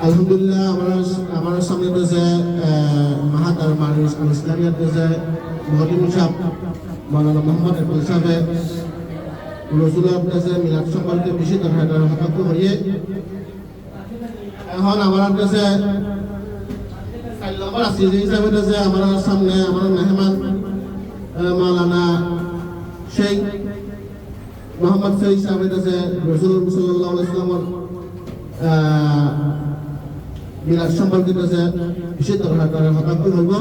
আলহামদুলিল্লাহ আমার সামনে রয়েছে মাহাত আর মানুষ ইসলামিয়াত রয়েছে মহদিম সাহেব মৌলানা মোহাম্মদ ইকবাল সাহেব রসুলের কাছে মিলাদ সম্পর্কে বেশি হতাক্ষ হয়ে এখন আমার কাছে হিসাবে রয়েছে আমার সামনে আমার মেহমান মৌলানা শেখ মোহাম্মদ শহীদ সাহেব রয়েছে রসুল সাল্লাল্লাহু আলাইহি ওয়াসাল্লামের মিলাদ সম্পর্কিত যে বিশেষ হতাক্ষ হইব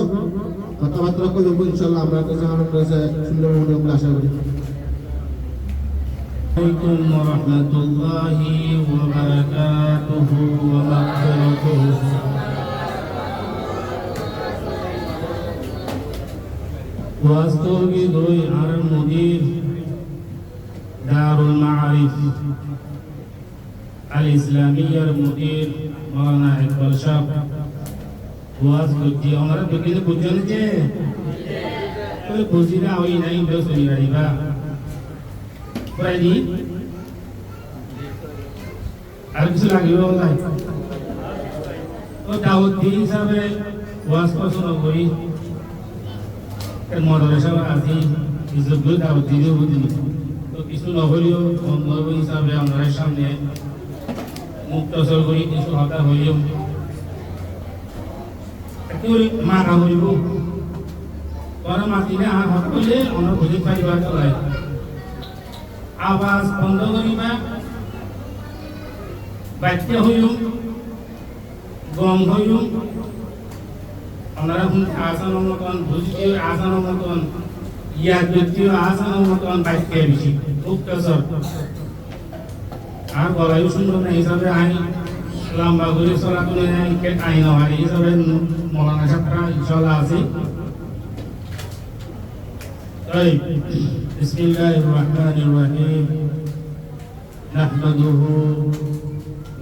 কথাবার্তা করব ইনশাআল্লাহ আমরা কাছে আমার কাছে সুন্দর মনে আশা করি عليكم ورحمة الله وبركاته ومغفرته واستوجد على المدير دار المعارف الإسلامية المدير مولانا إقبال شاب واستوجد أمر بكين بجنة كل بزيرة وين أين بسوني ريبا Ready? আর কিছু লাগবে নাই ও দাউদ দিন হিসাবে ওয়াজ পছন্দ করি মাদ্রাসা আজি ইজ্জত করে দাউদ দিও বুঝিনি তো কিছু নহলেও মৌলব হিসাবে আমরা সামনে মুক্তসর করি কিছু হতা হইও একেবারে মারা হইব পরে মাতিলে আর হত করলে আমরা বুঝে পাইবা চলাই আওয়াজ বন্ধ করিবা বাচ্চা হইও গম হইও আমরা আসানোর মতন বুঝিও আসানোর মতন ইয়াদ ব্যক্তিও আসানোর মতন বাচ্চা বেশি মুক্তসর আর বলাই সুন্দর না হিসাবে আইন লম্বা করে চলা তুলে আইন হয় হিসাবে মৌলানা সাহেবরা ইনশাআল্লাহ আছে طيب بسم الله الرحمن الرحيم نحمده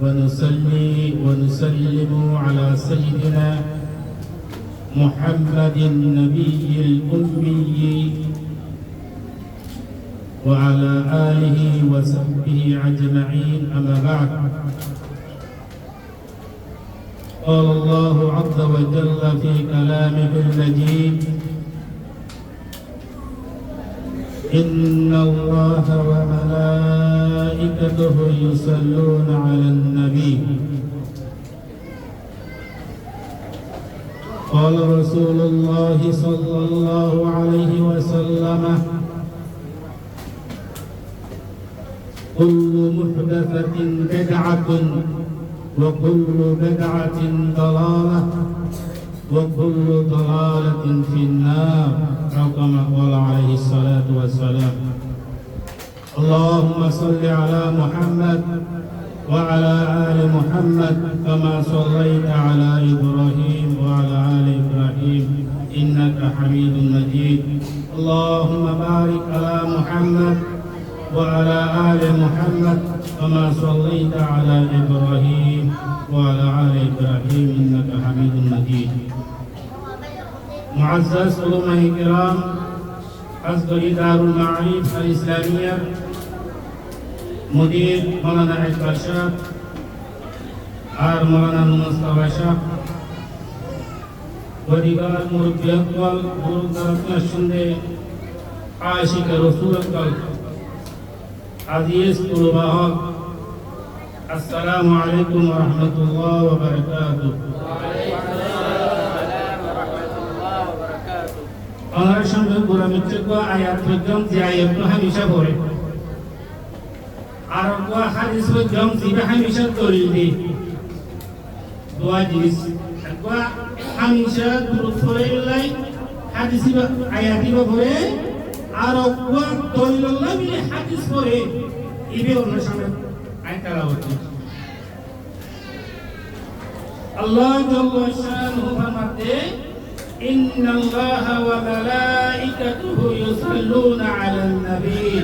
ونصلي ونسلم على سيدنا محمد النبي الأمي وعلى آله وصحبه أجمعين أما بعد قال الله عز وجل في كلامه المجيد إن الله وملائكته يصلون على النبي قال رسول الله صلى الله عليه وسلم كل محدثة بدعة وكل بدعة ضلالة وكل ضلالة في النار أو كما قال عليه الصلاة والسلام اللهم صل على محمد وعلى آل محمد كما صليت على إبراهيم وعلى آل إبراهيم إنك حميد مجيد اللهم بارك على محمد وعلى آل محمد كما صليت على إبراهيم وعلى آل إبراهيم إنك حميد مجيد معزز علماء الكرام أصدري دار المعارف الإسلامية مدير مولانا إقبال شاب আর مولانا মুস্তাফা শাহ পরিবার মুরব্বী আকবর গুরুদার শুনতে আশিক রাসূল আকবর আজিজ তুলবাহক আসসালামু আলাইকুম ওয়া রাহমাতুল্লাহি ওয়া বারাকাতুহু আমার সঙ্গে গোলামি চোখ আয়াত পর্যন্ত যে আয়াত হামেশা পড়ে আর কোয়া হাদিস পর্যন্ত যে হামেশা দলিল দি দোয়া জিনিস কোয়া হামেশা দুরূদ পড়ে লাই হাদিস আয়াতি পড়ে আর কোয়া দলিল লাগে হাদিস পড়ে ইবে অন্য সময় আয়াত তেলাওয়াত আল্লাহ জাল্লা শানুহু ফরমাতে إن الله وملائكته يصلون على النبي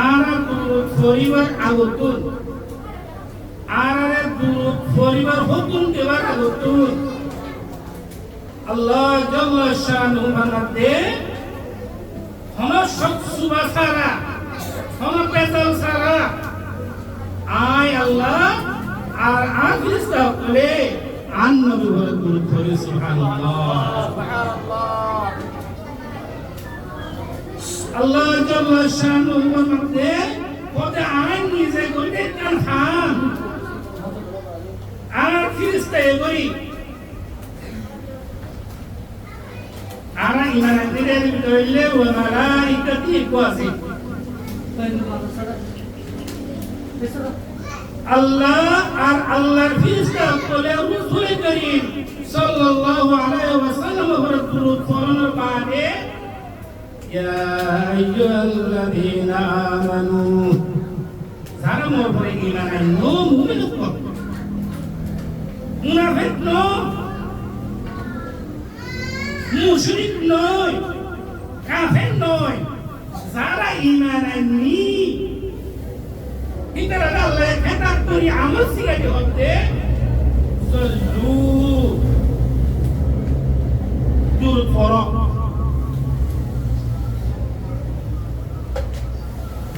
আরা দুরূদ পরিবার আগতুন আরা দুরূদ পরিবার হুকুম দেবার আগতুন আল্লাহ জাল্লা শানুহু বানাতে হন সৎ সুবা সারা হন পেতাল সারা আয় আল্লাহ আর ফেরেশতা সকলে আন নবী বলে দুরূদ পড়ে সুবহানাল্লাহ আল্লাহ জাল্লা শানুহু মধ্যে পদে আইন নিজে করতে কান খান আর ফেরেশতা এগোই আর ইমান আনতে দিলে ওয়া মালাইকাতি কোয়াসি আল্লাহ আর আল্লাহর ফেরেশতা সকলে রাসূল করিম সাল্লাল্লাহু আলাইহি ওয়াসাল্লাম এর দুরূদ পড়ানোর বাদে ইয়া আইয়ুহাল্লাযীনা আমানু যারা মোর উপরে ঈমান আনলো মুমিন মুনাফিক নয় মুশরিক নয় কাফের নয় যারা ঈমান আননি ইতারা আল্লাহ খেতাব করি আমল সিগাতে হতে সল্লু দুরূদ পড়ো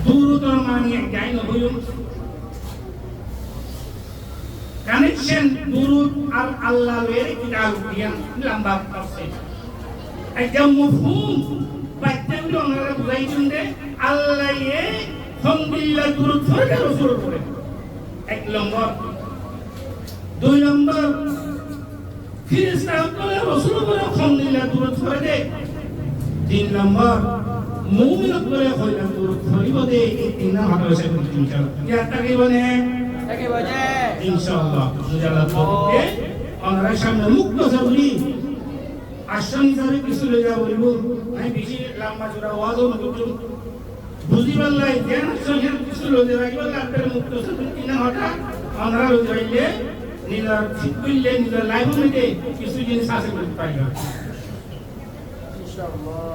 দুরূদের মানে গাইন হইম কানেকশন দুরূদ আর আল্লাহ এর কিতাব দিয়া লম্বা তাফসীর একটা মফহুম বাচ্চাগুলো ওনারা বুঝাইছেন যে আল্লাহ এ হামদুলিল্লাহ দুরূদ পড়ে রাসূল পড়ে এক নম্বর দুই নম্বর ফেরেশতা সকলে রাসূল পড়ে হামদুলিল্লাহ দুরূদ পড়ে তিন নম্বর মুমিন সকলে হইলা দুরূদ পড়িব দে এই তিন নম্বর হচ্ছে ইনশাআল্লাহ ইয়া তাকিবনে ইনশাআল্লাহ মুজাল্লাদ পড়তে ওনারা সামনে মুক্ত সবলি আসন হিসাবে কিছু লইয়া বলিব আমি বেশি লম্বা চূড়া ওয়াজও নতুন বুঝি পারলাই জ্ঞান আসনের কিছু লইয়া রাখবো আপনার মুক্ত সবলি কিনা হঠাৎ ওনারা লইয়া হইলে নিজের ঠিক করলে নিজের লাইফ মধ্যে কিছু জিনিস আছে করতে পাইবা ইনশাআল্লাহ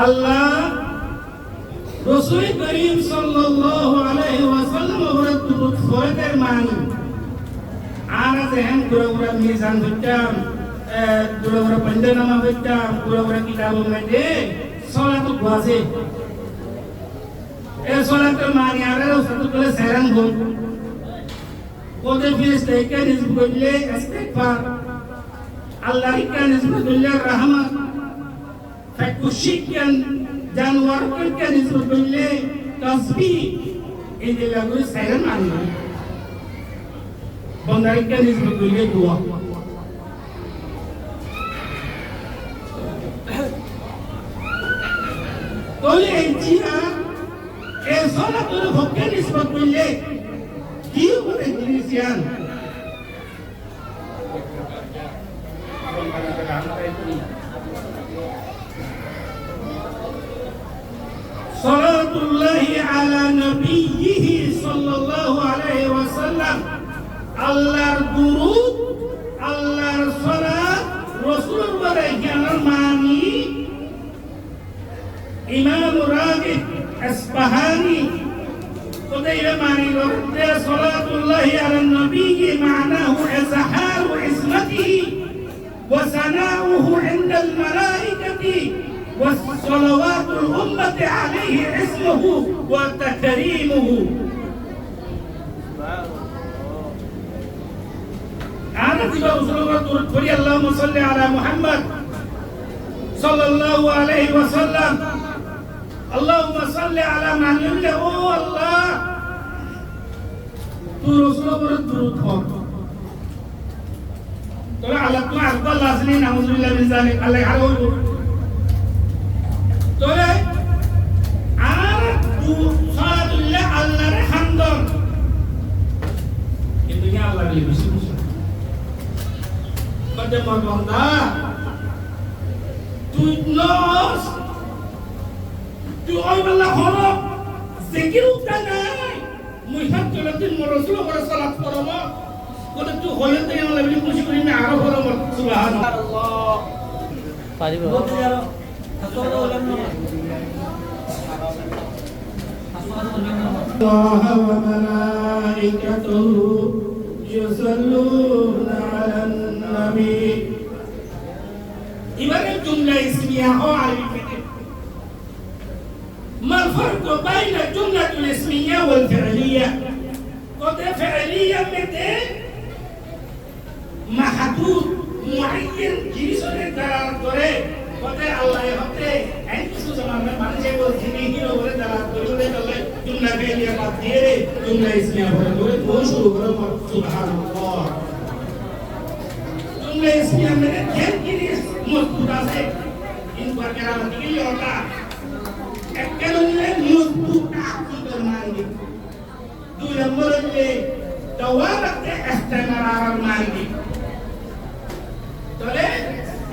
আল্লাহ রাসূল করিম সাল্লাল্লাহু আলাইহি ওয়াসাল্লাম এর দুরূদ পড়ার মানে আর যেন পুরো মিজান হইতাম পুরো পঞ্জনামা হইতাম পুরো কিতাব মধ্যে সালাত ওয়াজে এই সালাতের মানে আর রাসূল সেরান বল ওদের ফেরেশতা কে নিসবত করলে ইস্তিগফার আল্লাহর কে নিসবত করলে রহমত ফাকুশিকান জানোয়ার কে নিসবত করলে তাসবিহ এই যে লাগু সেরান মানে বন্দার কে নিসবত করলে দোয়া তোলে এই জিনা এই সালাতের হককে নিসবত করলে কি বলে জিনিসিয়ান সালাতুল্লাহি আলা নবিয়িহি সাল্লাল্লাহু আলাইহি ওয়াসাল্লাম আল্লাহর দুরূদ আল্লাহর সালাত রাসূলের উপরে জ্ঞানের মানি ইমাম রাগিব আসবাহানি قضية معني ورد صلاة الله على النبي معناه إظهار عصمته وثناؤه عند الملائكة والصلوات الأمة عليه اسمه وتكريمه أنا تبا أصول اللهم صل على محمد صلى الله عليه وسلم اللهم صل على محمد او الله تو رسول پر درود پڑھ تو على تو افضل الاسلين اعوذ بالله من ذلك الله يعلو تو আর তো সাল্লাল্লাহু আল্লাহর হামদ এই দুনিয়া আল্লাহর বেশি কত বান্দা তুই নস তুই ওই বলা হলো জিকির উঠা নাই মুইহাত চলতে রাসূল করে সালাত করব কোন তুই হইতে আমরা বলি খুশি করি না আরো করব সুবহানাল্লাহ পারিব الله وملائكته يصلون على النبي এবারে জুমলা ইসমিয়া ও আরবি بين الجملة الاسمية والفعلية قد فعلية متى محدود معين جيسون الدلالة করে قد الله يحطه أي কিছু zaman মানুষে বলছে কি বলে দালাল করে তাহলে জুমলা ফেলিয়া বাদ দিয়ে জুমলা ইসমিয়া বলে ও শুরু করে সুবহানাল্লাহ জুমলা ইসমিয়া মানে ধ্যান কি মজবুত আছে ইন पर কেরামত কি होता একজনের মজবুত আকীদার মানে দুই নম্বর হচ্ছে তাওয়াবাতে ইস্তেমরার মানে তাহলে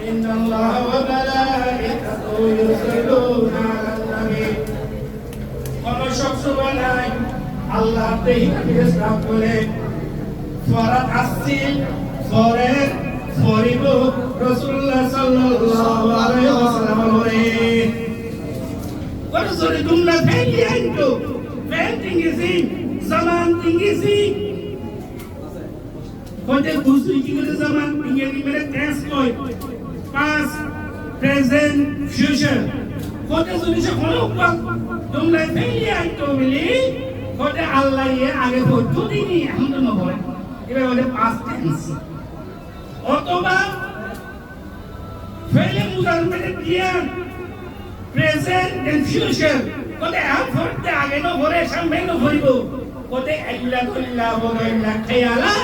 ইন্নাল্লাহ ওয়া মালাইকাতুহু ইউসাল্লুনা আলান নবী কোন শখস বলাই আল্লাহ তেই ফেরেশতা বলে ফরাত আসিল ফরের ফরিব রাসূলুল্লাহ সাল্লাল্লাহু আলাইহি ওয়াসাল্লাম বলে what is the jumla fi'liya into fi'l tingisi zaman tingisi kote dusri ki zaman tinggi mere tense koi past present future kote sunisha kono ukwa jumla fi'liya into bili kote allah ye age bojjo dini alhamdulillah bole এবার বলে past tense অথবা fi'l mudari dia present and future কোতে আম ফরতে আগে ন ভরে সামনে ন ভরিব কোতে আল্লাহ কুল্লাহ ওয়াইল্লা খিয়ালা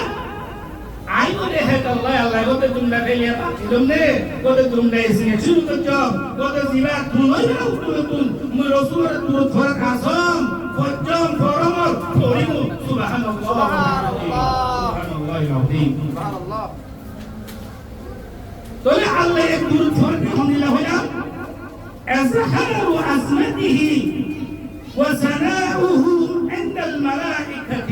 I বলে হে আল্লাহ আল্লাহ কোতে তোমরা ফেলিয়া পাতিলম নে কোতে তোমরা এসে শুরু করছ কোতে জিবা তুই না উঠুন মুই রাসূলের তুর ধরে কাসম ফজম ফরমল ফরিব সুবহানাল্লাহ সুবহানাল্লাহ আযীম সুবহানাল্লাহ তোলে আল্লাহ এক তুর ধরে হনিলা হইলা إظهار عظمته وثناؤه عند الملائكة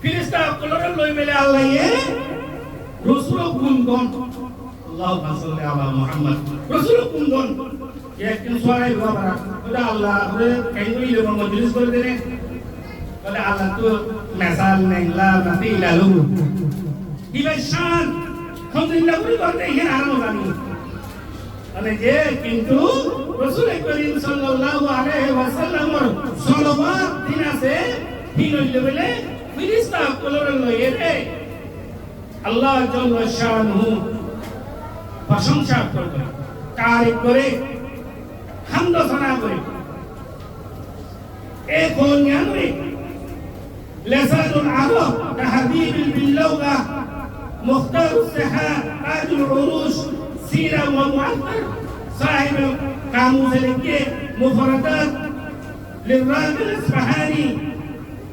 فرشتہ کلر لوی ملے اللہ یہ رسول گنگون اللهم صل علی محمد رسول گنگون یہ کن سوائے ہوا برا خدا اللہ کہیں کوئی لوگ مجلس کر دینے خدا اللہ تو مثال نہیں لا مثیل له یہ شان ہم زندہ کوئی کرتے ہیں آرام ہوگا અને જે কিন্তু রাসূল করিম সাল্লাল্লাহু আলাইহি ওয়াসাল্লামর সালাওয়াত দিনাছে হিনল লেভেলে ফেরেশতা কলর লয়েরে আল্লাহ জাল্লা শানহু প্রশংসা করে তারিফ করে হামদ সানা করে এ কোনিয়ানে লিসানুল আরব তাহদীব বিল্লাওগা মুখতার السحا تاج العروش سيرة ومعطر صاحب قاموس الإنجيل مفردات للراغب الإصفهاني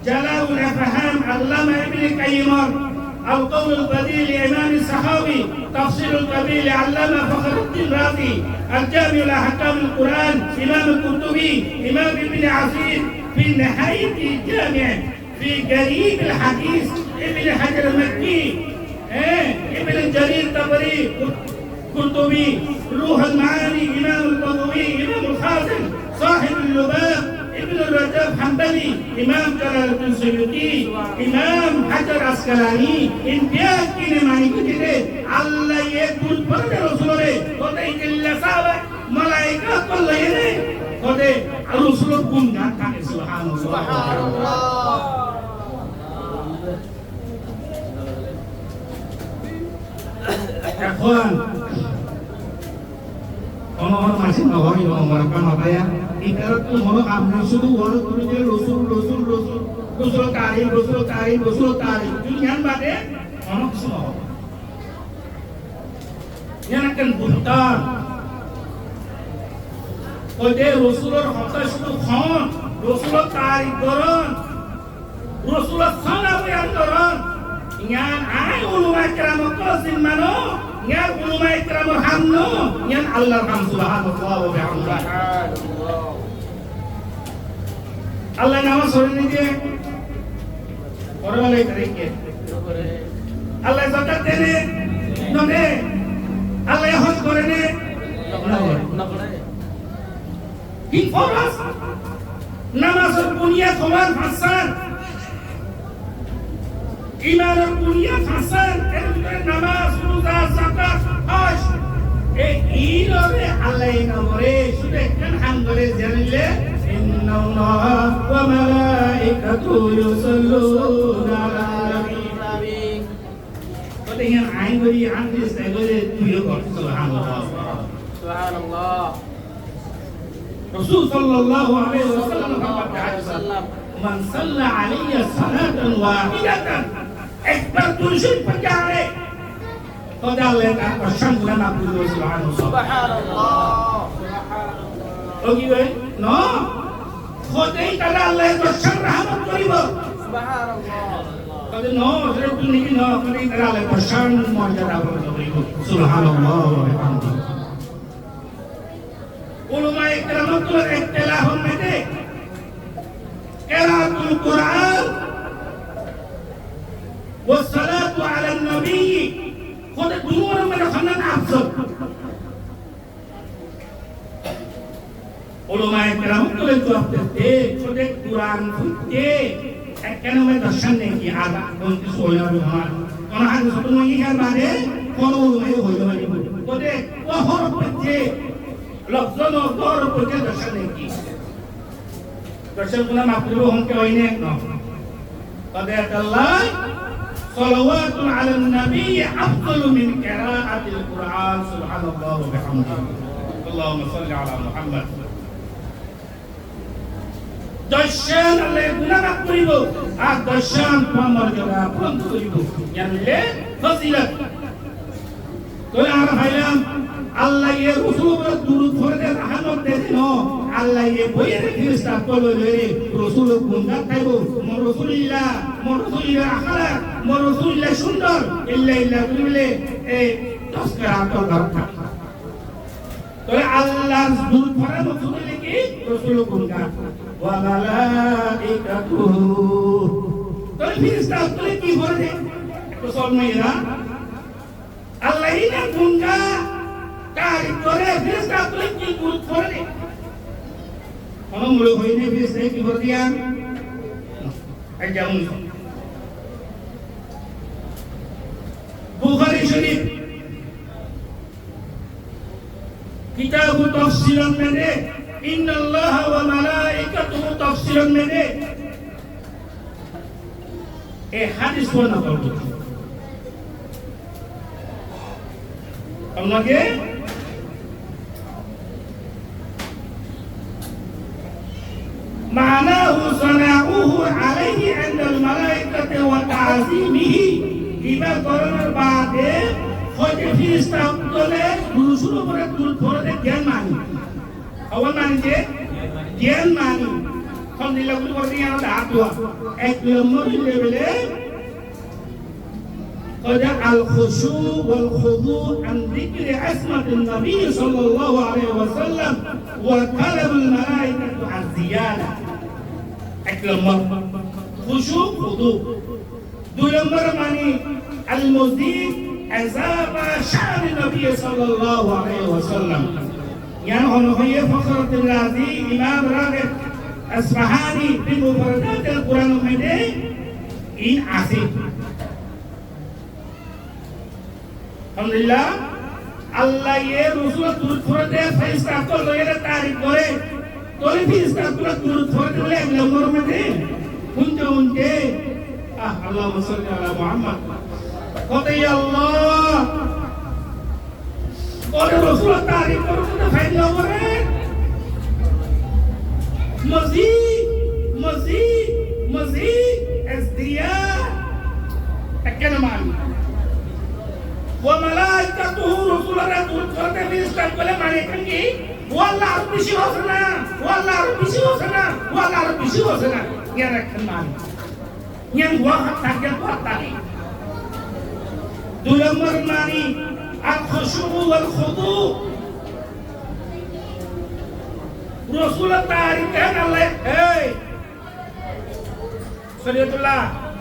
جلاء الأفهام علامة ابن قيمار القول البديل لإمام السخاوي تفسير القبيل علامة فخر الدين رازي الجامع لأحكام القرآن إمام القرطبي إمام ابن عسير في نهاية الجامع في قريب الحديث ابن حجر المكي ابن جرير الطبري قرطبي روح المعاني إمام البغوي إمام الخازن صاحب اللباب ابن الرجب حنبلي إمام جلال الدين السيوطي إمام حجر عسقلاني امتياز كيني معني كتير الله يقول فرد رسوله قد إلا سابع ملائكة كل ينه قد الرسول كن كان سبحان الله سبحان الله এখন অনহর মাসি নহয় অমরকা নবায়া ইকারত মন আপনি শুধু ওর তুমি যে রসুল রসুল রসুল রসুল কারিম রসুল কারিম রসুল কারিম দুনিয়ান বাদে অনক শুনো ইয়ানাকেন বুতার ওদে রসুলের হতা শুধু খন রসুল কারিম করন রসুল সানা বয়ান করন ইয়ান আই উলুমা কেরামত জিম্মানো ইয়ান উলুমা কেরামত হামনো ইয়ান আল্লাহর হাম সুবহানাল্লাহ ওয়া বিহামদিহি আল্লাহ নামাজ পড়েন যে পরওয়ালে তরিকে আল্লাহ যাকাত দেন নবে আল্লাহ হজ করেন না করে কি ফরজ নামাজের বুনিয়াদ হওয়ার হাসান ইমানের বুনিয়াদ হাসান এর ভিতরে নামাজ রোজা যাকাত হজ এই ইলরে আল্লাহ নবরে শুধু একখান হাম করে জানলে ইন্নাল্লাহা ওয়া মালাইকাতুহু ইউসাল্লুনা আলান নবী কত ইয়ান আইন করি আনদিস তাইলে তুইও কর সুবহানাল্লাহ সুবহানাল্লাহ রাসূল সাল্লাল্লাহু আলাইহি ওয়াসাল্লাম মান সাল্লা আলাইয়া সালাতান ওয়াহিদাতান একবার দুরূদ পড়ে খোদা আল্লাহ তার প্রশংসা গুনাহ মাফ করে সুবহানাল্লাহ সুবহানাল্লাহ ওকি ভাই না খোদাই তাআলা আল্লাহ প্রশংসা রহমত করিব সুবহানাল্লাহ কদে নো সেটা তুমি কি না খোদাই তাআলা আল্লাহ প্রশংসা মর্যাদা করিব সুবহানাল্লাহ ওয়া বিহামদিহি উলামায়ে কেরামতুল ইখতিলাফ মধ্যে কিরাআতুল কুরআন ওয়া সালাতু আলান নবী খোদা দুনোর মধ্যে খানান আফসর উলামায়ে কেরামতুল জবাব দেতে খোদা কুরআন ফুটে কেন মে দর্শন নেই কি আগা কোন কিছু হইলো না কোন হাত ছোট নই কার বাদে কোন উলামায়ে হইলো না খোদা ও হরফ পড়ছে লফজন ও দর পড়ছে দর্শন নেই কি দর্শন গুনাহ মাফ করব হমকে হইনে না খোদা আল্লাহ صلوات على النبي أفضل من قراءة القرآن سبحان الله وبحمده اللهم صل على محمد দর্শন আল্লাহ গুনাহ মাফ করিব আর দর্শন তোমার মর্যাদা পূরণ করিব জানলে ফজিলত তোরা আর ভাইলাম আল্লাহ এর রাসূল উপর দুরূদ পড়তে রহমত দেন আল্লাহ এ বইয়ের ফেরেশতা কলবে রাসূল গুণগান গাইব মোর রাসূলুল্লাহ আখলাক মোর রাসূলুল্লাহ সুন্দর ইল্লা বলে এই তসকরা তো দরকার তোরা আল্লাহর দুরূদ পড়া মকসুদ কি রাসূল গুণগান ওয়া মালাইকাতুহু তোরা ফেরেশতা তোরা কি বলে তো সলমাইরা আল্লাহ ইনা গুণগান কারি করে ফেরেশতা তোরা কি গুরুত্ব করে কোন মূল হইনি ফেরেশতা কি করে দিয়া এই যেমন বুখারী শরীফ কিতাব তাফসীর में ইন্নাল্লাহা ওয়া মালাইকাতুহু তাফসীর में এই হাদিস বর্ণনা করব আপনাকে معناه صنعوه عليه عند الملائكة وتعظيمه إذا قرن بعد خد في استقبله رسول برا تقول جان ماني أول ماني جان ماني خد نلا كل برا يانا دعوة أكلمر لبله قد الخشوع والخضوع عن ذكر عصمة النبي صلى الله عليه وسلم وطلب الملائكة الزيادة أكلمر خشوع خضوع دولمر ماني المزيد عذاب شأن النبي صلى الله عليه وسلم يعني هو فخر الرازي إمام راغب أصفهاني في مفردات القرآن المجيد إن عصيب আলহামদুলিল্লাহ আল্লাহ এর রাসূল দুরূদ পড়তে ফেরেশতা তো লয়ের তারিফ করে তোরে ফেরেশতা তোরা দুরূদ পড়তে বলে এক নম্বর মধ্যে শুনতে আল্লাহুম্মা সাল্লি আলা মুহাম্মদ কতই আল্লাহ ওরে রাসূল তারিফ করতে ফাইদা করে মজিদ ازدياد কেন মান وملائكته رسول الله تقول فيرسل كل ما يكني والله ربي شي وصلنا والله ربي شي وصلنا والله ربي شي وصلنا يا ركن مان yang gua katakan gua tadi dalam mani al-khusyu' wal khudu' Rasulullah tarikan Allah hey Sayyidullah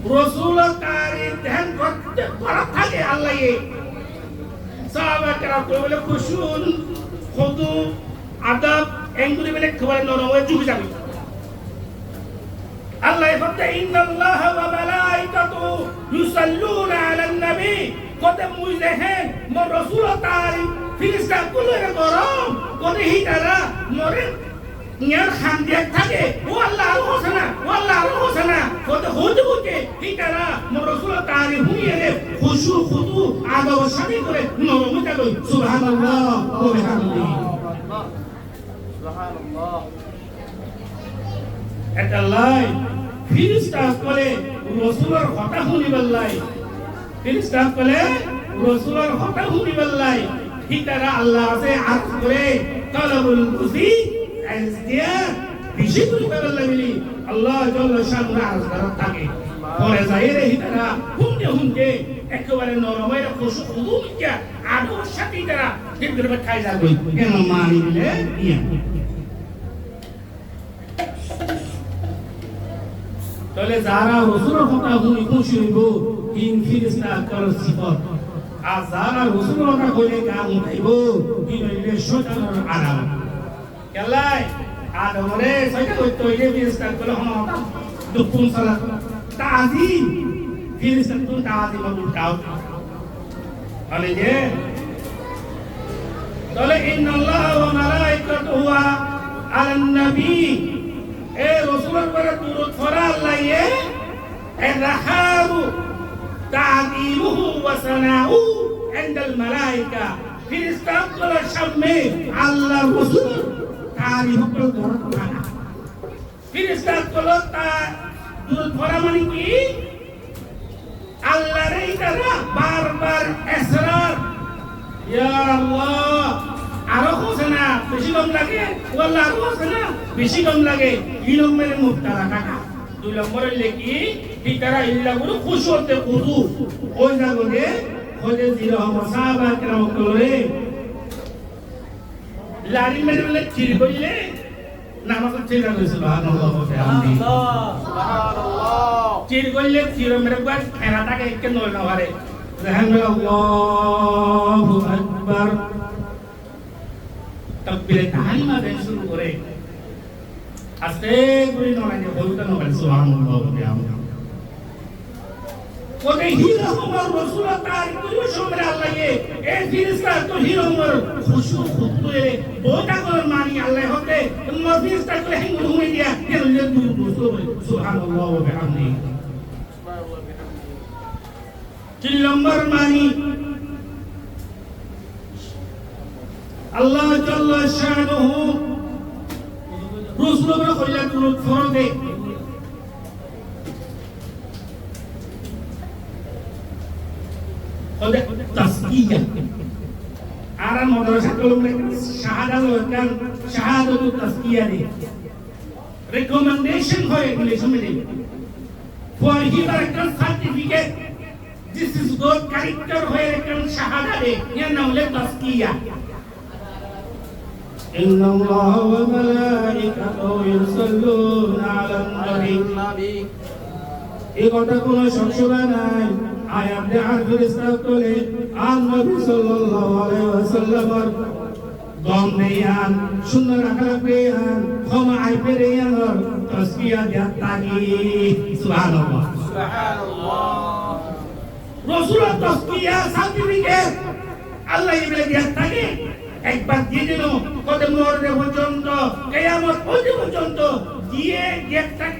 Rasulullah tarik dan korak থাকে আল্লাহ সাহাবারা বলে খুশুন খুদু আদব এগুলি বলে খবর নরম হয়ে ঝুঁকে যাবে আল্লাহ বলতে ইন্নাল্লাহা ওয়া মালাইকাতুহু ইউসাল্লুনা আলান নবী কত মুজেহেন মোর রাসূল তারিক ফিরিস্তা কুলের গরম কোতে হিতারা মরে ইয়ার খান দিয়ে থাকে ও আল্লাহ আর হোসেনা ও আল্লাহ আর হোসেনা কোতে হতে হতে হিতারা মোর রাসূল তারিফ হুইয়ে রে খুশু খুদু আদব সাথে করে নরম যাবে সুবহানাল্লাহ ওয়া বিহামদিহি সুবহানাল্লাহ এটা লাই ফিরিস্তা কলে রাসূলের কথা শুনিবার লাই ফিরিস্তা কলে রাসূলের কথা শুনিবার লাই হিতারা আল্লাহ আছে আরজ করে তলবুল খুশি আজদিয়া বেশি করে করার লাগলি আল্লাহ জাল্লা শানুর আরজ করার থাকে পরে যায় রে হিতারা হুনতে একেবারে নরমের খুশু খুদু মিয়া আদব সাথে তারা দিন করে খাই যাবে কেন মানি দিলে ইয়া তাহলে যারা রাসূলের কথা শুনি খুশি হইব ইন ফিরিস্তা কর সিফত আর যারা রাসূলের কথা কইলে কাম উঠাইব কি হইলে শয়তানের আরাম কেলাই আদমরে সইটা কইতো ইলে ফিরিস্তা কল হন দুপুন সালাত তাজিম ফিরিস্তা তুন তাজিম উঠাও আলে যে তাহলে ইন্নাল্লাহ ওয়া মালাইকাতুহু আলান নবী এ রাসূলের পরে দুরূদ পড়া আল্লাহ الرحاب تعظيمه وثناؤه عند الملائكة في استقبال الشمع على الرسول تعريف القرآن في استقبال দুরূদ পড়া মানে কি আল্লাহর এইটারা বারবার ইসরার ইয়া আল্লাহ আরো হোসেনা বেশি কম লাগে ওয়াল্লাহ আরো হোসেনা বেশি কম লাগে এই নম্বরে মুক্তারা টাকা 2 নম্বরে লেখি ঠিকারা ইল্লা গুলো খুশি হতে কুদু ওই জায়গায় খোঁজে জিরো সাহাবা কেরাম করে লারি মেরে চির কইলে নামাজ চিরা কইছে সুবহানাল্লাহ ওয়া বিহামদিহি সুবহানাল্লাহ চির কইলে চির মেরে গাছ খেরাটাকে একে নয় না পারে আল্লাহু আকবার তাকবীরে তাহরিমা দেন শুরু করে আস্তে করে নয় যে বলতে নয় সুবহানাল্লাহ ওয়া বিহামদিহি কোতে হিরো ওমর রাসূল তার কোন সময় আল্লাহ এই ফিরিস্তা তো হিরো ওমর খুশু খুদুয়ে ওটা করে মানি আল্লাহ হতে ওমর ফিরিস্তা করে হিং ঘুমে দিয়া কেন দূর দূর সুবহানাল্লাহ ওয়া বিহামদিহি তিন নম্বর মানি আল্লাহ জাল্লা শানুহু রাসূলের কইলা দুরূদ ফরদে ওদের তাসকিয়া আর মাদ্রাসা কলমে শাহাদাতুত তাসকিয়া দে রিকমেন্ডেশন হয় ইংলিশ মে ফর হিয়ার একটা certificate this is good character হয় একটা শাহাদা দে এর নাম হলো তাসকিয়া ইন্নাল্লাহা ওয়া মালাইকাতুহু ইউসাল্লুনা আলান নবী এই কথা কোনো সংশয় নাই আয়াত দে আর ফেরেশতা তোলে আর নবী সাল্লাল্লাহু আলাইহি ওয়াসাল্লামের দম নেয়ান সুন্দর আখলাক নেয়ান ক্ষমা আই পেরিয়ান তাসবিয়া দিয়া তাগি সুবহানাল্লাহ সুবহানাল্লাহ রাসূলের তাসবিয়া সার্টিফিকেট আল্লাহ ইবনে দিয়া তাগি একবার দিয়ে দিল কত মরদে পর্যন্ত কিয়ামত পর্যন্ত দিয়ে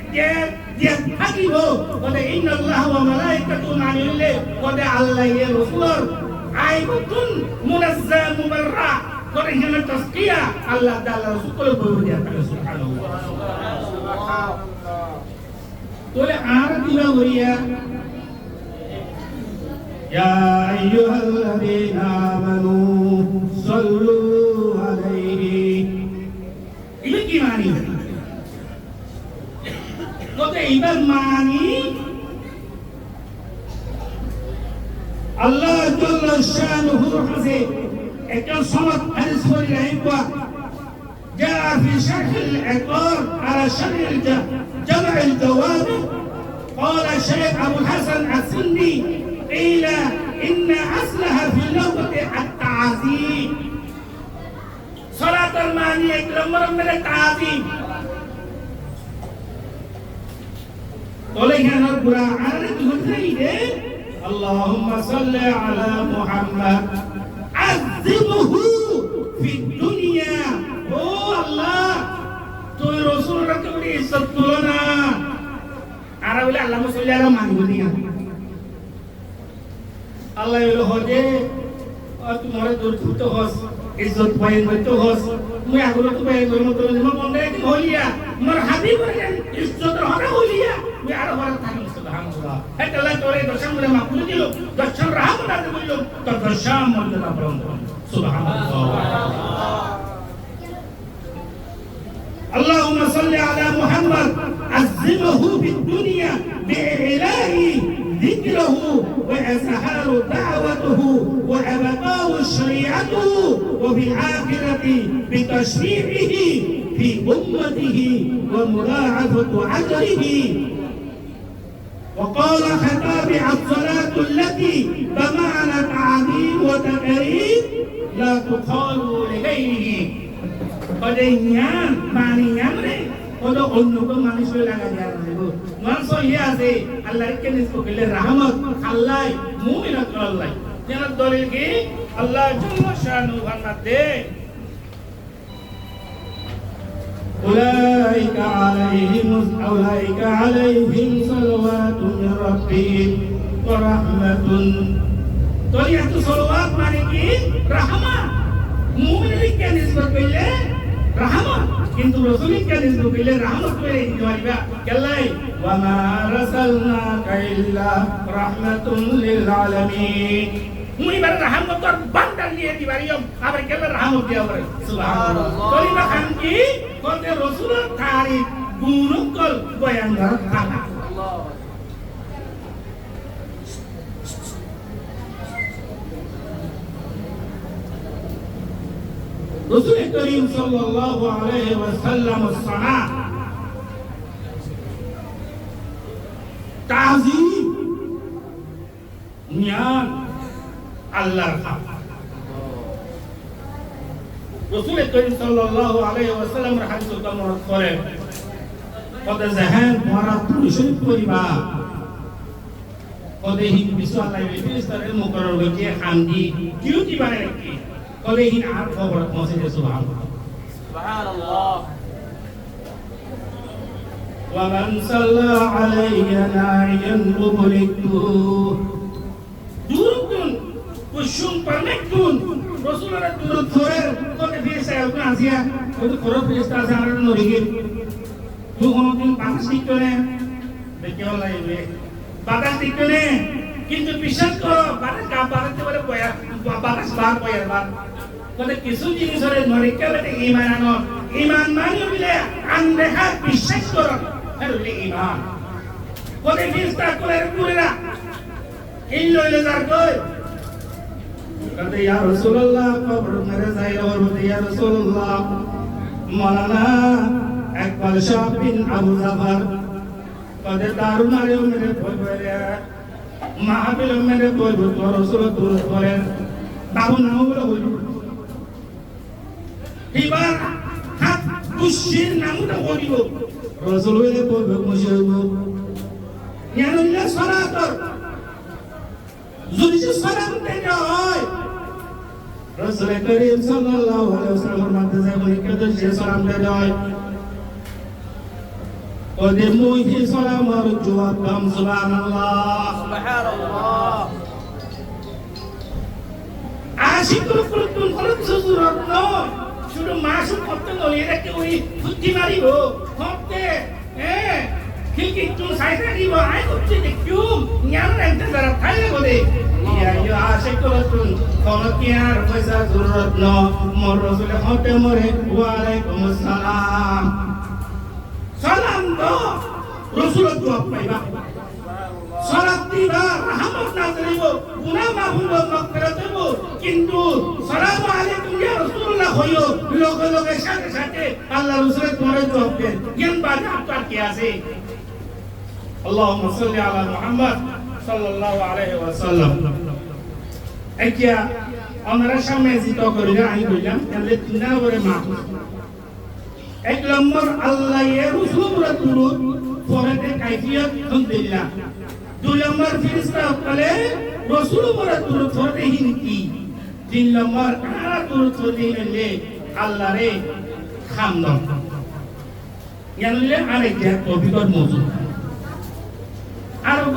দিয়ে থাকিব বলে ইন্নাল্লাহু ওয়া মালাইকাতুহু আনিলে বলে আল্লাহ এর রাসূল আইবতুন মুনাজ্জাম মুবাররা করে হিনা তাসকিয়া আল্লাহ তাআলা রাসূল বলে দিয়া থাকে সুবহানাল্লাহ তোলে আর দিলা হইয়া ইয়া আইয়ুহাল্লাযীনা আমানু সাল্লু আলাইহি ইবে কি মানি কোতে ইবার মানি আল্লাহ জাল্লা শানুহু হাসে একটা সনদ হাদিস পড়ি রাইবা جاء في شرح العقار على شرح جمع الجواب قال الشيخ ابو الحسن السندي قيل ان اصلها في اللغه التعظيم صلاه المعني اكرم من التعظيم ولكن القرآن يقول اللهم صل على محمد عظمه في الدنيا ইজ্জত তুলো না আর বলে আল্লাহ মুসল্লি আর মানব না আল্লাহ বলে হজে তোমার দুর্ধুত হস ইজ্জত পাই মত হস মুই আগলো তো পাই গরম তো মন বন্ধে কি হলিয়া মোর হাবিব বলেন ইজ্জত হবে হলিয়া মুই আর হরে থাকি সুবহানাল্লাহ এটা আল্লাহ তোরে দর্শন করে মাফ করে দিল দর্শন রহমত আতে বলল তো দর্শন মর্যাদা প্রদান সুবহানাল্লাহ اللهم صل على محمد عظمه في الدنيا بإعلاء ذكره وإظهار دعوته وإبقاء شريعته وفي الآخرة بتشريعه في أمته ومضاعفة أجره وقال خطاب الصلاة التي بمعنى تعظيم وتكريم لا تقال لغيره pada nyan mani nyamre pada onno ko manush laga jar nebo manso iya ase allah ke nisbo kele rahmat allah mu'min allah jana dalil ki allah jalla shanu farmate ulaika alaihim salawatun min rabbihim wa rahmatun to itu salawat mane ki rahmat mu'min ke nisbo kele rahmat কিন্তু রাসূলকে নিযুক্ত করলে রহমত করে দিতে পারবা কেলাই ওয়া মা রাসালনাকা ইল্লা রাহমাতুল লিল আলামিন মুই বার রহমতর বান্দার নিয়ে দিবারিয়ম আবার কেলা রহমত দিয়া করে সুবহানাল্লাহ কলিমা খান কি কোতে রাসূলের তারিফ গুণকল বয়ান করা খানা আল্লাহ رسول الكريم صلى الله عليه وسلم الصلاة تعظيم نيان الله رسول الكريم صلى الله عليه وسلم حديث القمر الصالح قد زهان مرات شريف قريبا قد هي بسوا الله بيستر المقرر وجه حمدي كيوتي بارك কলেহিন আর খবর পৌঁছে দে সুবহানাল্লাহ ওয়া মান সাল্লা আলাইহি নাইয়ান বুবলিকু দুরুকুন কুশুম পারমেকুন রাসূলুল্লাহ দুরুদ করে কোনে ফিরসা আলকুন আসিয়া কত করো ফিরস্তা আছে আর নরিগে দুহন দিন বাতাস দিকনে দেখে লাইবে বাতাস দিকনে কিন্তু বিশ্বাস করো বাতাস কা বাতাস বলে পয়া বাতাস বার পয়া বার কোনে কিছু জিনিসরে নরিকা বলে ঈমান আনো ঈমান মানে বলে আনদেখা বিশ্বাস করো এটা বলে ঈমান কোনে ফিরস্তা করে পুরেরা এই লইলে যার কই कहते या रसूलुल्लाह कब्र मेरे जाए और बोलते या रसूलुल्लाह मौलाना इकबाल शाह बिन अबू जफर कहते दारू मारे मेरे बोल बोले महाबिल मेरे बोल बोल रसूल दूर बोले बाबू नाम बोले बोल इबार हाथ कुशिर नाम तो बोलियो रसूल बोले बोल मुझे वो यानी ये सलातर जुदी से सलाम देना है रसूल करीम सल्लल्लाहु अलैहि वसल्लम फरमाते हैं कोई कहते हैं सलाम देना है और दे मुझे सलाम और जवाब कम सुभानअल्लाह सुभानअल्लाह आशिकुल कुलुन कुलुन सुजुरत नो শুধু মাসু কত নলিয়ে রাখতে ওই ফুটি মারিব কতে খিলকি তুই সাইডে দিব আই করতে দেখিও জ্ঞান রাখতে যারা খাইলে বলে ইয়া ইয়া আশিকুল কুলুন কলকিয়ার পয়সা জরুরত ন মোর রাসূল হতে মরে ওয়া আলাইকুম আসসালাম সালাম দো রাসূল জবাব পাইবা সালাত দিবা রহমত নাযিল হইব গুনাহ মাফ হইব মাগফিরাত হইব কিন্তু সালামু আলাইকুম ইয়া রাসূলুল্লাহ হইও লগে লগে সাথে সাথে আল্লাহ রাসূল তোমারে জবাব দেন জ্ঞান বাদে আপনার কি আছে আল্লাহুম্মা সাল্লি আলা মুহাম্মদ সাল্লাল্লাহু আলাইহি ওয়াসাল্লাম এতিয়া আমরা সামনে জিতো করি আই কইলাম তাহলে তিনা করে মাফ এক নম্বর আল্লাহ এর রাসূলুল্লাহ দুরূদ পড়াতে কাইফিয়ত আলহামদুলিল্লাহ দুই নম্বর ফেরেশতা বলে রাসূলুল্লাহ দুরূদ পড়তে হিনকি তিন নম্বর কারা দুরূদ পড়তে হলে আল্লাহরে খামদাম yang lain ada dia topi muzul. Arab